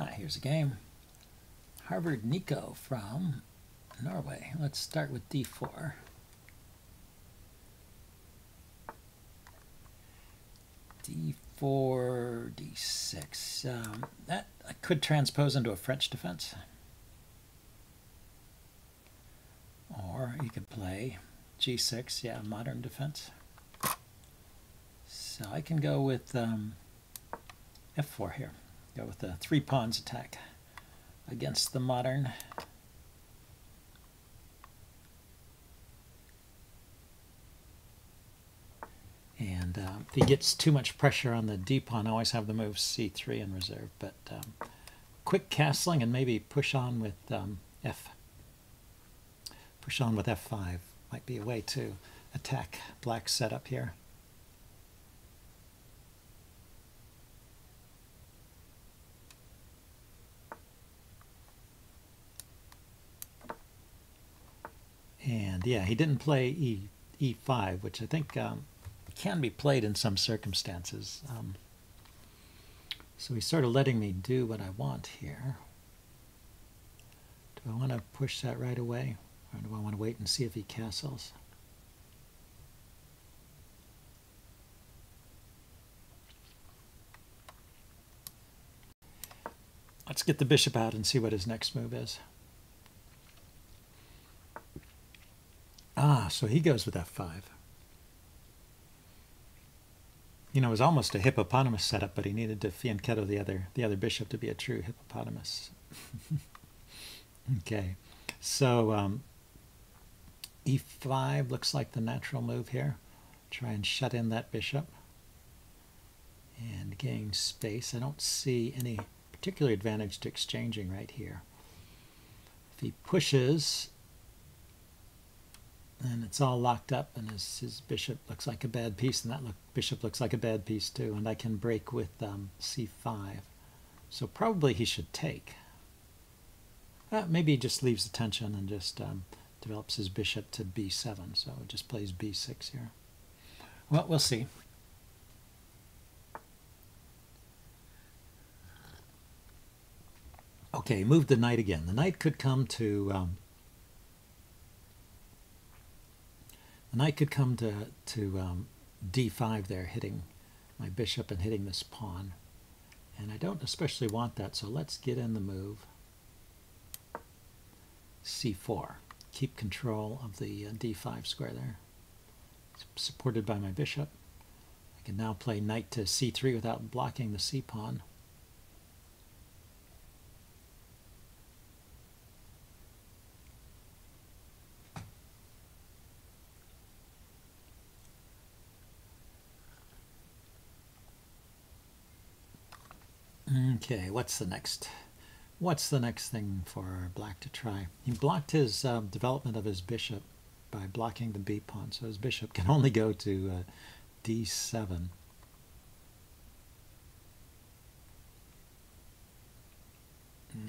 Here's a game. Harvard Nico from Norway. Let's start with d4. d4, d6. That I could transpose into a French defense. Or you could play g6, yeah, modern defense. So I can go with f4 here. Go with the 3 pawns attack against the modern. And if he gets too much pressure on the d pawn, I always have the move c3 in reserve. But quick castling and maybe push on with push on with f5 might be a way to attack black's setup here. And yeah, he didn't play e5, which I think can be played in some circumstances. So he's sort of letting me do what I want here. Do I want to push that right away? Or do I want to wait and see if he castles? Let's get the bishop out and see what his next move is. So he goes with f5. You know, it was almost a hippopotamus setup, but he needed to fianchetto the other bishop to be a true hippopotamus. Okay, so e5 looks like the natural move here. Try and shut in that bishop and gain space. I don't see any particular advantage to exchanging right here. If he pushes, and it's all locked up, and his bishop looks like a bad piece, and that bishop looks like a bad piece too, and I can break with c5. So probably he should take. Maybe he just leaves the tension and just develops his bishop to b7, so it just plays b6 here. Well, we'll see. Okay, move the knight again. The knight could come to d5 there, hitting my bishop and hitting this pawn. And I don't especially want that, so let's get in the move. c4. Keep control of the d5 square there. It's supported by my bishop. I can now play knight to c3 without blocking the c pawn. Okay, what's the next thing for black to try? He blocked his development of his bishop by blocking the b pawn, so his bishop can only go to d7.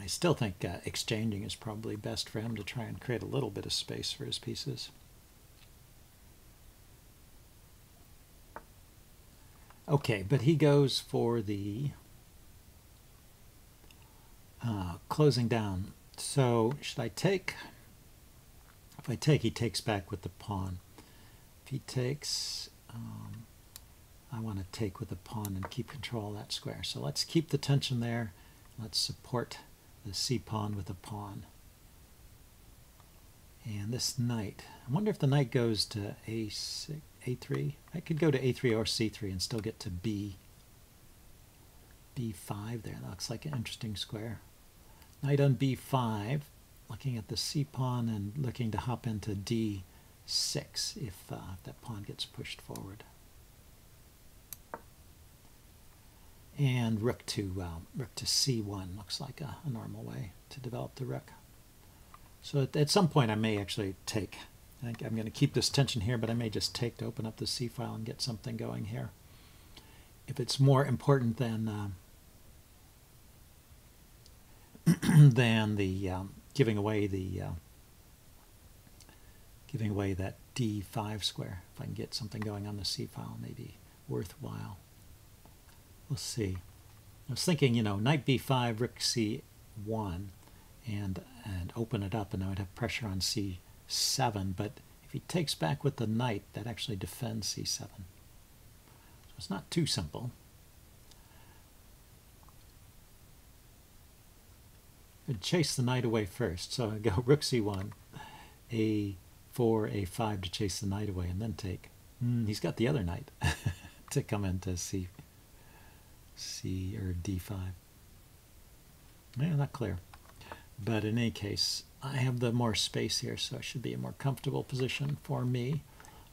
I still think exchanging is probably best for him to try and create a little bit of space for his pieces. Okay, but he goes for the closing down. So should I take? If I take, he takes back with the pawn. If he takes, I want to take with the pawn and keep control of that square. So let's keep the tension there. Let's support the c pawn with a pawn. And this knight, I wonder if the knight goes to a6, a3. I could go to a3 or c3 and still get to b5 there. That looks like an interesting square. Knight on b5, looking at the c pawn and looking to hop into d6 if that pawn gets pushed forward. And rook to c1 looks like a normal way to develop the rook. So at some point I may actually take. I think I'm going to keep this tension here, but I may just take to open up the c file and get something going here. If it's more important than the giving away that d5 square, if I can get something going on the c file, maybe worthwhile. We'll see. I was thinking, you know, knight b5, rook c1, and open it up, and I would have pressure on c7. But if he takes back with the knight, that actually defends c7. So it's not too simple. I'd chase the knight away first. So I go rook c1, a4, a5 to chase the knight away, and then take. He's got the other knight to come into c or d5. Yeah, not clear. But in any case, I have the more space here, so it should be a more comfortable position for me.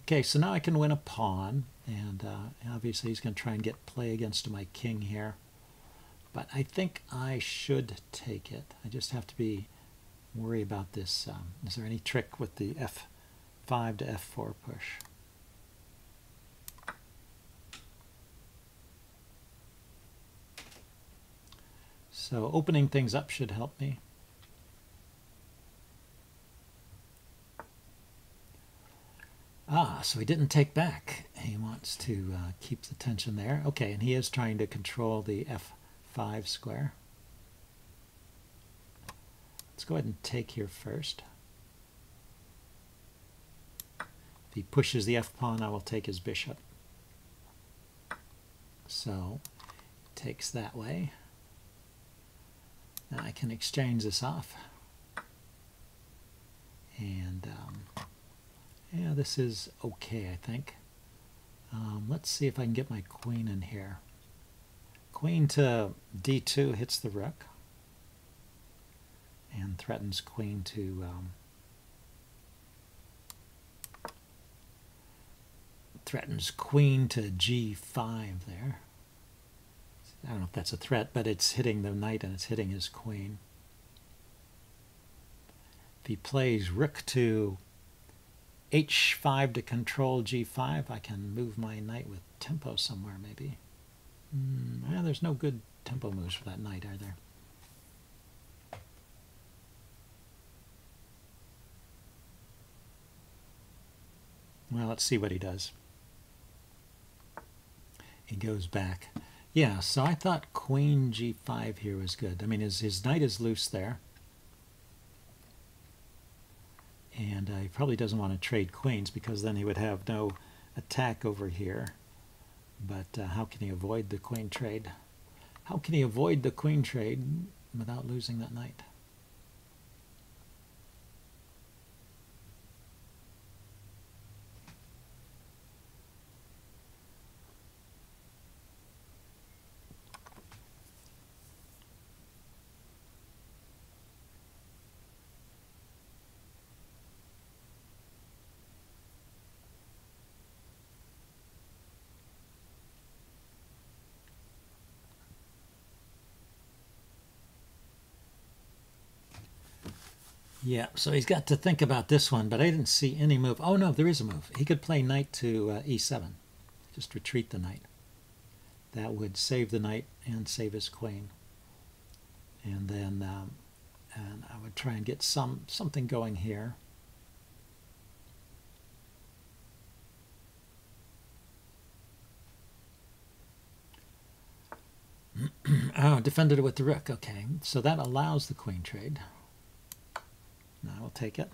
Okay, so now I can win a pawn, and obviously he's going to try and get play against my king here. But I think I should take it. I just have to worry about this. Is there any trick with the f5 to f4 push? So opening things up should help me. So he didn't take back. He wants to keep the tension there. Okay, and he is trying to control the f5 square. Let's go ahead and take here first. If he pushes the f-pawn, I will take his bishop. So he takes that way. Now I can exchange this off. And yeah, this is okay, I think. Let's see if I can get my queen in here. Queen to d2 hits the rook and threatens queen to g5 there. I don't know if that's a threat, but it's hitting the knight and it's hitting his queen. If he plays rook to h5 to control g5, I can move my knight with tempo somewhere, maybe. Well, there's no good tempo moves for that knight, are there? Well, let's see what he does. He goes back. Yeah, so I thought queen g5 here was good. I mean, his knight is loose there. And he probably doesn't want to trade queens because then he would have no attack over here. But how can he avoid the queen trade? How can he avoid the queen trade without losing that knight? Yeah, so he's got to think about this one, but I didn't see any move. Oh, no, there is a move. He could play knight to e7. Just retreat the knight. That would save the knight and save his queen. And then and I would try and get something going here. Oh, defended it with the rook. Okay, so that allows the queen trade. Now I will take it.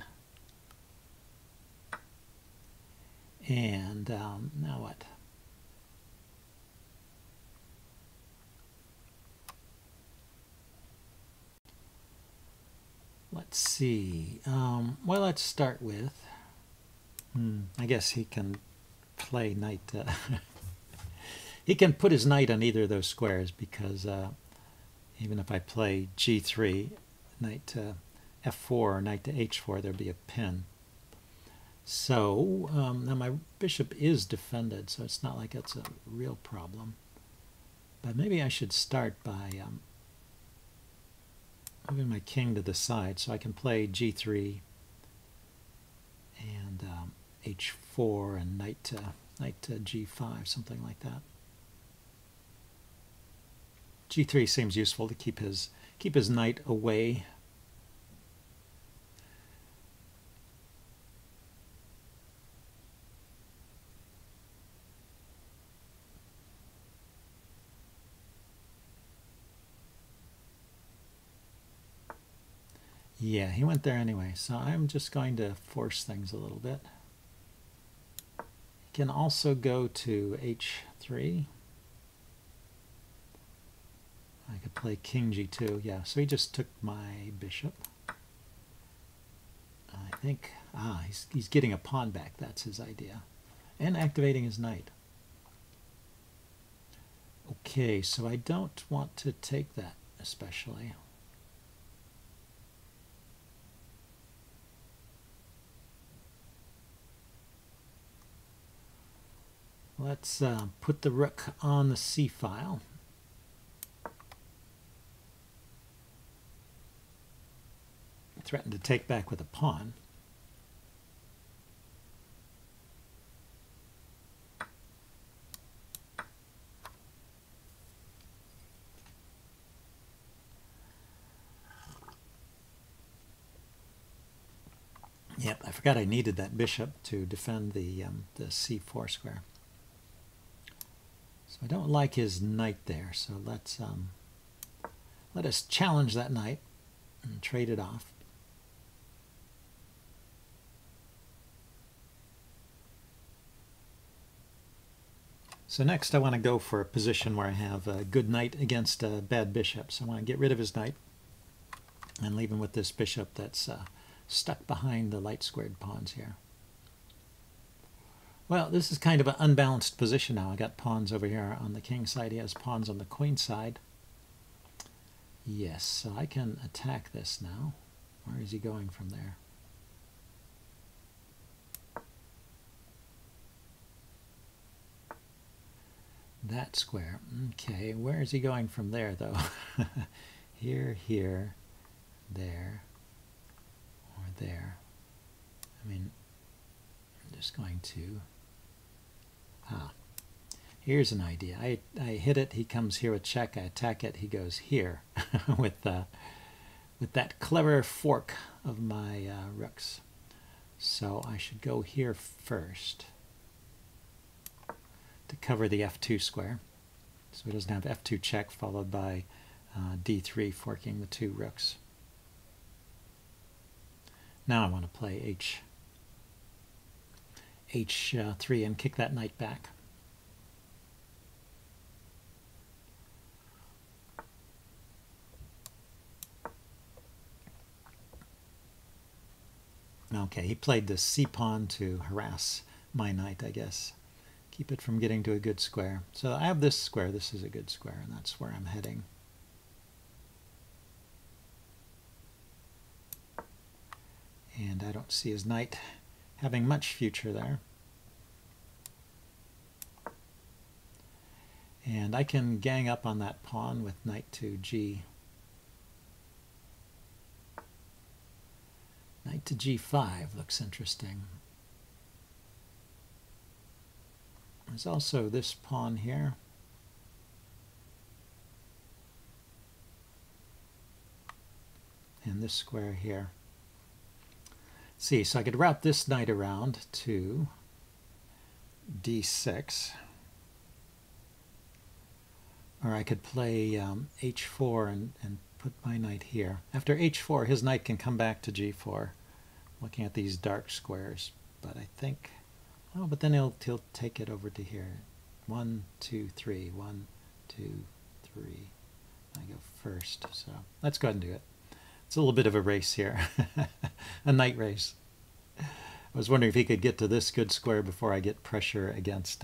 And now what? Let's see. Well, let's start with... I guess he can play knight... he can put his knight on either of those squares because even if I play g3, knight to f4 or knight to h4, there'll be a pin. So now my bishop is defended, so it's not like it's a real problem. But maybe I should start by moving my king to the side so I can play g3 and h4 and knight to g5, something like that. g3 seems useful to keep his knight away. Yeah, he went there anyway, so I'm just going to force things a little bit. He can also go to h3. I could play king g2. Yeah, so he just took my bishop. I think, he's getting a pawn back. That's his idea. And activating his knight. Okay, so I don't want to take that especially. Let's put the rook on the c file. Threaten to take back with a pawn. Yep, I forgot I needed that bishop to defend the c4 square. So I don't like his knight there, so let us challenge that knight and trade it off. So next I want to go for a position where I have a good knight against a bad bishop. So I want to get rid of his knight and leave him with this bishop that's stuck behind the light squared pawns here. Well, this is kind of an unbalanced position now. I got pawns over here on the king side. He has pawns on the queen side. Yes, so I can attack this now. Where is he going from there? That square. Okay, where is he going from there, though? Here, here, there, or there. I mean, I'm just going to... here's an idea. I hit it, he comes here with check, I attack it, he goes here with that clever fork of my rooks. So I should go here first to cover the f2 square. So he doesn't have f2 check followed by d3 forking the two rooks. Now I want to play h3 and kick that knight back. Okay, he played the c-pawn to harass my knight, I guess. Keep it from getting to a good square. So I have this square. This is a good square, and that's where I'm heading. And I don't see his knight having much future there. And I can gang up on that pawn with knight to g. Knight to g5 looks interesting. There's also this pawn here. And this square here. See, so I could route this knight around to d6. Or I could play h4 and put my knight here. After h4, his knight can come back to g4, looking at these dark squares. But I think, oh, but then he'll take it over to here. 1, 2, 3. 1, 2, 3. I go first, so let's go ahead and do it. It's a little bit of a race here, a knight race. I was wondering if he could get to this good square before I get pressure against.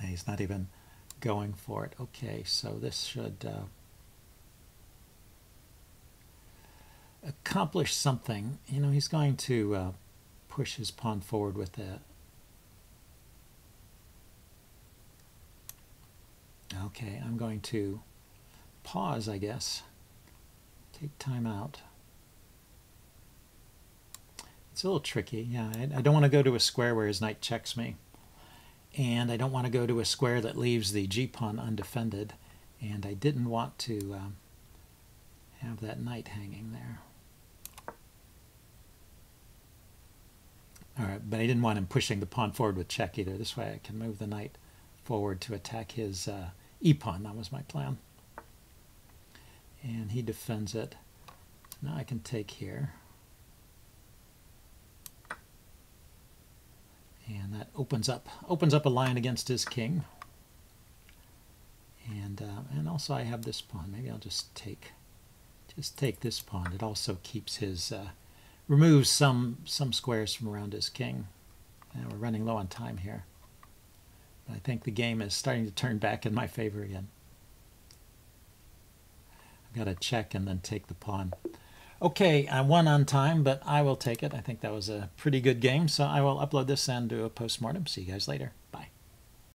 He's not even going for it. Okay, so this should accomplish something. You know, he's going to push his pawn forward with that. Okay, I'm going to pause, I guess. Take time out. It's a little tricky. Yeah, I don't want to go to a square where his knight checks me. And I don't want to go to a square that leaves the g-pawn undefended. And I didn't want to have that knight hanging there. All right, but I didn't want him pushing the pawn forward with check either. This way I can move the knight forward to attack his e-pawn. That was my plan. And he defends it. Now I can take here. And that opens up a line against his king. And also I have this pawn. Maybe I'll just take this pawn. It also keeps his removes some squares from around his king. And we're running low on time here. But I think the game is starting to turn back in my favor again. I've got to check and then take the pawn. Okay, I won on time, but I will take it. I think that was a pretty good game, so I will upload this and do a post-mortem. See you guys later.